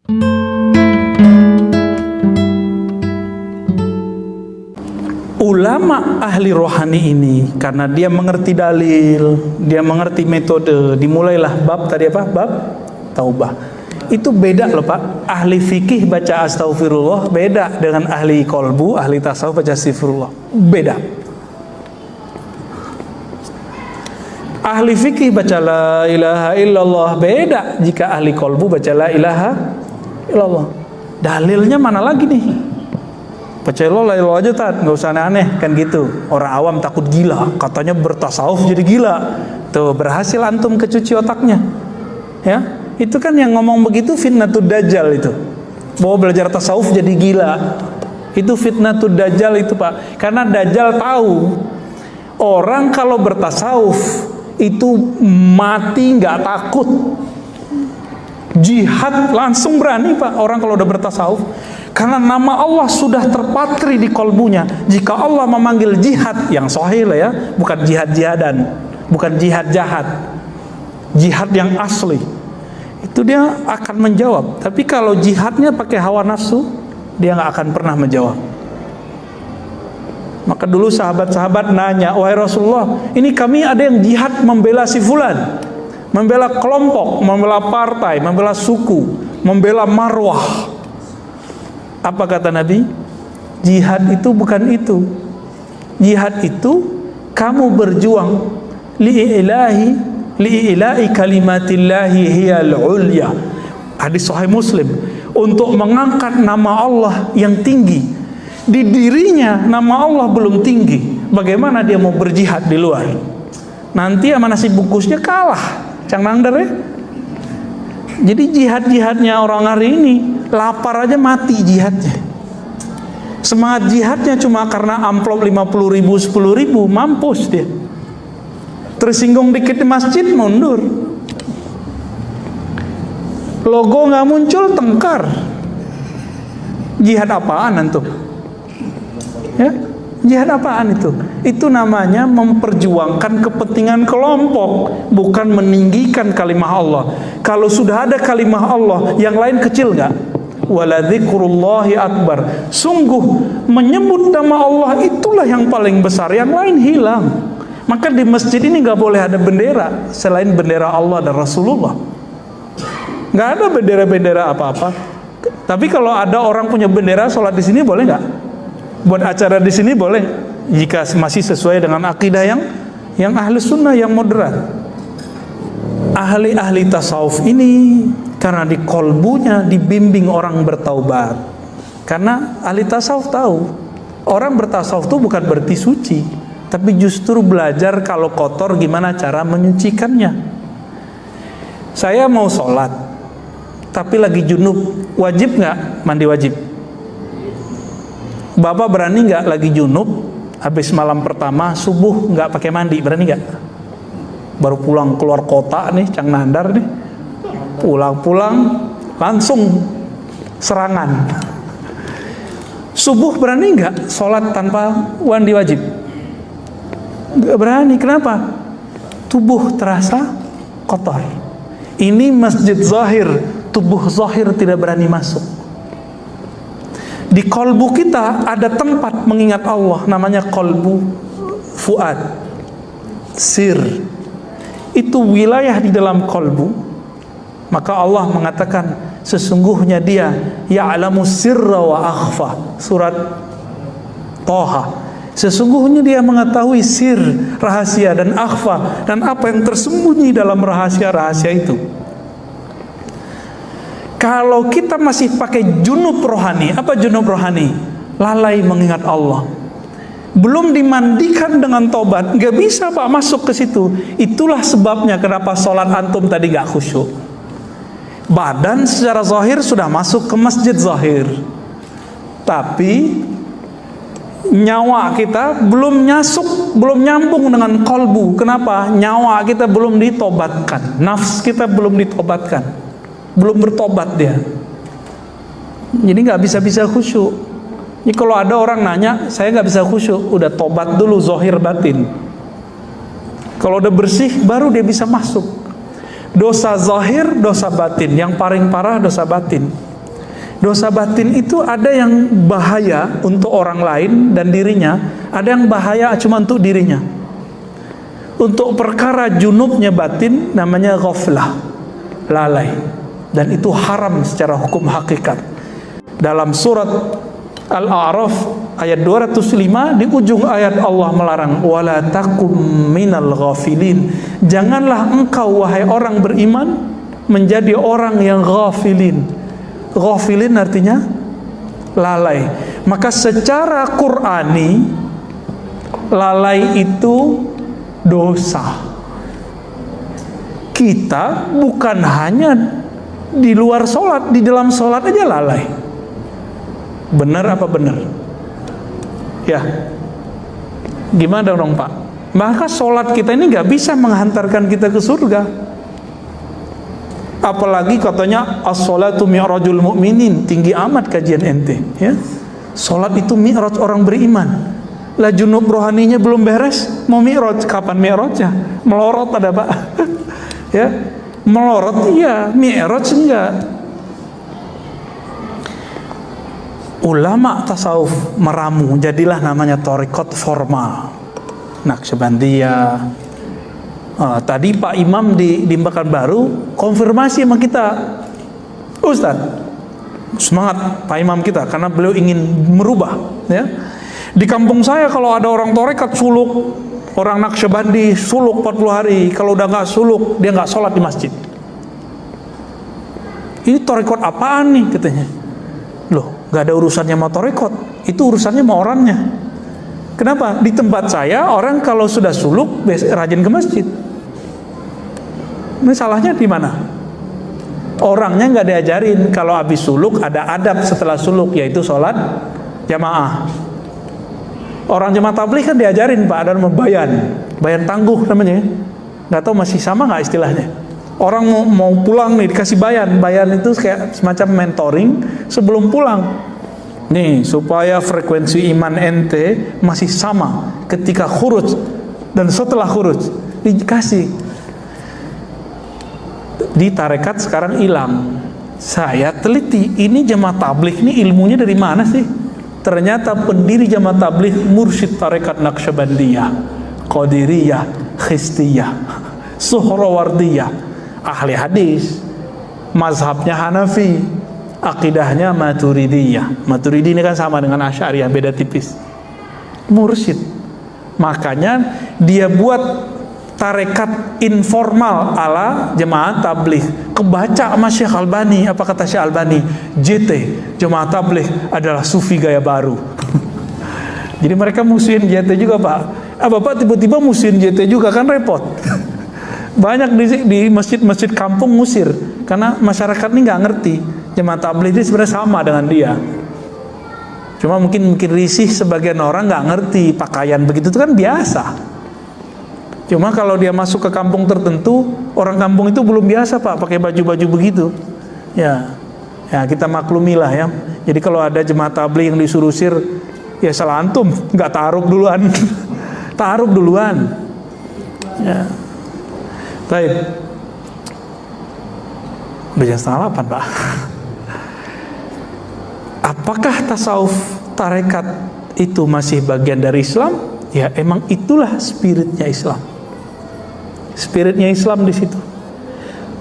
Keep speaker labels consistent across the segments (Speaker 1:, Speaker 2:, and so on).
Speaker 1: Ulama ahli rohani ini karena dia mengerti dalil, dia mengerti metode, dimulailah bab tadi apa? Bab taubah. Itu beda loh Pak. Ahli fikih baca astagfirullah beda dengan ahli kolbu, ahli tasawuf baca astagfirullah. Beda. Ahli fikih baca la ilaha illallah beda jika ahli kolbu baca la ilaha illallah. Dalilnya mana lagi nih? Baca la ilaha aja tat, nggak usah aneh kan gitu. Orang awam takut gila, katanya bertasawuf jadi gila. Tuh berhasil antum kecuci otaknya. Ya, itu kan yang ngomong begitu fitnatud dajjal itu. Bahwa belajar tasawuf jadi gila. Itu fitnatud dajjal itu Pak. Karena dajjal tahu orang kalau bertasawuf itu mati nggak takut. Jihad langsung berani Pak orang kalau udah bertasawuf. Karena nama Allah sudah terpatri di kolbunya. Jika Allah memanggil jihad yang sahih lah ya, bukan jihad-jihadan, bukan jihad jahat, jihad yang asli, itu dia akan menjawab. Tapi kalau jihadnya pakai hawa nafsu, dia nggak akan pernah menjawab. Maka dulu sahabat-sahabat nanya, wahai Rasulullah, ini kami ada yang jihad membela si fulan, membela kelompok, membela partai, membela suku, membela marwah. Apa kata Nabi? Jihad itu bukan itu. Jihad itu kamu berjuang li'ilahi kalimatillahi hiyal ulya. Hadis Sahih Muslim. Untuk mengangkat nama Allah yang tinggi. Di dirinya nama Allah belum tinggi. Bagaimana dia mau berjihad di luar? Nanti sama nasi bungkusnya kalah. Cang nangder ya. Jadi jihad-jihadnya orang hari ini lapar aja mati jihadnya. Semangat jihadnya cuma karena amplop 50.000, 10.000, mampus dia. Tersinggung dikit di masjid mundur. Logo nggak muncul tengkar. Jihad apaan antum? Ya? Jihad apaan itu? Itu namanya memperjuangkan kepentingan kelompok, bukan meninggikan kalimah Allah. Kalau sudah ada kalimah Allah, yang lain kecil nggak? Waladzikrullahi akbar. Sungguh menyebut nama Allah itulah yang paling besar, yang lain hilang. Maka di masjid ini nggak boleh ada bendera selain bendera Allah dan Rasulullah. Nggak ada bendera-bendera apa-apa. Tapi kalau ada orang punya bendera sholat di sini boleh nggak? Buat acara di sini boleh, jika masih sesuai dengan akidah yang ahli sunnah, yang moderat. Ahli-ahli tasawuf ini karena di kolbunya dibimbing orang bertaubat. Karena ahli tasawuf tahu orang bertasawuf itu bukan berarti suci, tapi justru belajar kalau kotor gimana cara menyucikannya. Saya mau sholat tapi lagi junub, wajib nggak mandi wajib? Bapak berani nggak lagi junub, habis malam pertama subuh nggak pakai mandi, berani nggak? Baru pulang keluar kota nih, Cang Nandar nih, pulang-pulang langsung serangan. Subuh berani nggak sholat tanpa mandi wajib? Nggak berani. Kenapa? Tubuh terasa kotor. Ini masjid zahir, tubuh zahir tidak berani masuk. Di kolbu kita ada tempat mengingat Allah, namanya kolbu fuad, sir. Itu wilayah di dalam kolbu. Maka Allah mengatakan sesungguhnya dia ya'lamu sirra wa akhfa. Surat Toha. Sesungguhnya dia mengetahui sir, rahasia, dan akhfa, dan apa yang tersembunyi dalam rahasia-rahasia itu. Kalau kita masih pakai junub rohani, apa junub rohani? Lalai mengingat Allah. Belum dimandikan dengan tobat, nggak bisa Pak masuk ke situ. Itulah sebabnya kenapa sholat antum tadi nggak khusyuk. Badan secara zahir sudah masuk ke masjid zahir, tapi nyawa kita belum nyambung dengan kolbu. Kenapa? Nyawa kita belum ditobatkan, nafs kita belum ditobatkan, belum bertobat dia. Jadi nggak bisa khusyuk. Jadi kalau ada orang nanya, saya nggak bisa khusyuk, udah tobat dulu zahir batin. Kalau udah bersih, baru dia bisa masuk. Dosa zahir, dosa batin. Yang paling parah dosa batin. Dosa batin itu ada yang bahaya untuk orang lain dan dirinya, ada yang bahaya cuma untuk dirinya. Untuk perkara junubnya batin namanya ghaflah, lalai, dan itu haram secara hukum hakikat. Dalam surat Al-A'raf ayat 205 di ujung ayat Allah melarang wala takum minal ghafilin. Janganlah engkau wahai orang beriman menjadi orang yang ghafilin. Ghafilin artinya lalai. Maka secara Qur'ani lalai itu dosa. Kita bukan hanya di luar sholat, di dalam sholat aja lalai. Benar apa benar? Ya. Gimana dong Pak? Maka sholat kita ini gak bisa menghantarkan kita ke surga. Apalagi katanya as-sholatu mi'rajul mu'minin, tinggi amat kajian ente, ya. Sholat itu mi'raj orang beriman. Lah junub rohaninya belum beres, mau mi'raj, kapan mi'rajnya? Melorot ada Pak. Ya. Melorot iya, mi'raj enggak. Ulama tasawuf meramu, jadilah namanya thariqat formal, Naqsyabandiyah. Tadi Pak Imam di Pekanbaru konfirmasi sama kita, Ustaz, semangat Pak Imam kita karena beliau ingin merubah. Ya, di kampung saya kalau ada orang thariqat suluk, orang Naqsyabandi suluk 40 hari, kalau udah nggak suluk dia nggak sholat di masjid. Ini thariqat apaan nih katanya? Loh, gak ada urusannya sama thariqat, itu urusannya sama orangnya. Kenapa? Di tempat saya orang kalau sudah suluk rajin ke masjid. Masalahnya di mana? Orangnya nggak diajarin kalau habis suluk ada adab setelah suluk, yaitu sholat jamaah. Orang jemaah tabligh kan diajarin Pak, ada bayan tangguh namanya. Nggak tahu masih sama nggak istilahnya? Orang mau pulang nih dikasih bayan itu kayak semacam mentoring sebelum pulang. Nih supaya frekuensi iman ente masih sama ketika khuruj dan setelah khuruj, dikasih. Di tarekat sekarang hilang. Saya teliti, ini jemaah tabligh ini ilmunya dari mana sih? Ternyata pendiri jemaah tabligh mursyid tarekat Naqsyabandiyah, Qadiriyah, Khistiyah, Suhrawardiyah, ahli hadis, mazhabnya Hanafi, akidahnya Maturidiyah. Maturidi ini kan sama dengan Asy'ariyah, beda tipis. Mursyid. Makanya dia buat tarekat informal ala jemaah tabligh. Kebaca sama Syekh Albani, apa kata Syekh Albani? JT, jemaah tabligh adalah sufi gaya baru. Jadi mereka musuhin JT juga Pak. Bapak tiba-tiba musuhin JT juga, kan repot. Banyak di masjid-masjid kampung ngusir karena masyarakat ini nggak ngerti jemaah tabligh itu sebenarnya sama dengan dia. Cuma mungkin risih sebagian orang nggak ngerti pakaian begitu itu kan biasa. Cuma kalau dia masuk ke kampung tertentu, orang kampung itu belum biasa Pak pakai baju-baju begitu. Ya kita maklumilah ya. Jadi kalau ada jemaah tabligh yang disuruh usir, ya salah antum, nggak ta'aruf duluan. Ta'aruf duluan. Ya. Baik. Udah jam 7:30 Pak. Apakah tasawuf tarekat itu masih bagian dari Islam? Ya emang itulah spiritnya Islam. Spiritnya Islam di situ.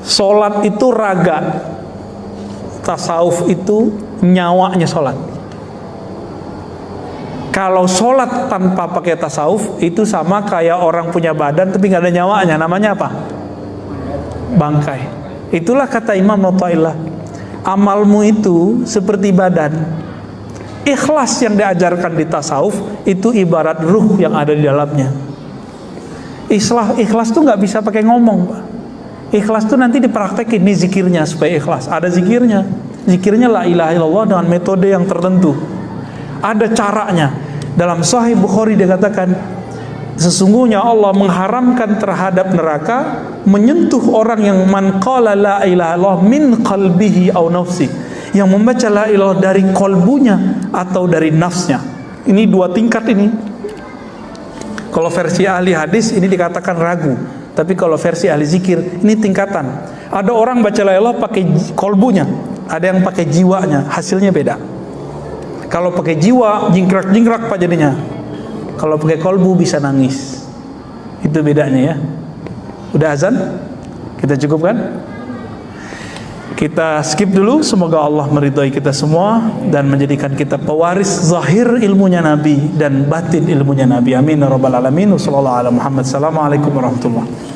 Speaker 1: Sholat itu raga, tasawuf itu nyawanya sholat. Kalau sholat tanpa pakai tasawuf itu sama kayak orang punya badan tapi nggak ada nyawanya. Namanya apa? Bangkai. Itulah kata Imam Athaillah, amalmu itu seperti badan. Ikhlas yang diajarkan di tasawuf itu ibarat ruh yang ada di dalamnya. Ikhlas tuh nggak bisa pakai ngomong Pak. Ikhlas tuh nanti dipraktekin, nih zikirnya supaya ikhlas. Ada zikirnya. Zikirnya la ilaha illallah dengan metode yang tertentu. Ada caranya. Dalam Sahih Bukhari dikatakan, sesungguhnya Allah mengharamkan terhadap neraka menyentuh orang yang man qala la ilaha illallah min qalbihi aw nafsi, yang membaca la ilaha dari kolbunya atau dari nafsnya. Ini dua tingkat ini. Kalau versi ahli hadis ini dikatakan ragu, tapi kalau versi ahli zikir ini tingkatan. Ada orang baca la ilaha pakai kolbunya, ada yang pakai jiwanya, hasilnya beda. Kalau pakai jiwa, jingkrak-jingkrak pak jadinya. Kalau pakai kolbu bisa nangis. Itu bedanya ya. Udah azan? Kita cukupkan? Kita skip dulu. Semoga Allah meridhai kita semua dan menjadikan kita pewaris zahir ilmunya Nabi dan batin ilmunya Nabi. Amin ya rabbal alamin. Wassallallahu ala Muhammad. Assalamualaikum warahmatullahi wabarakatuh.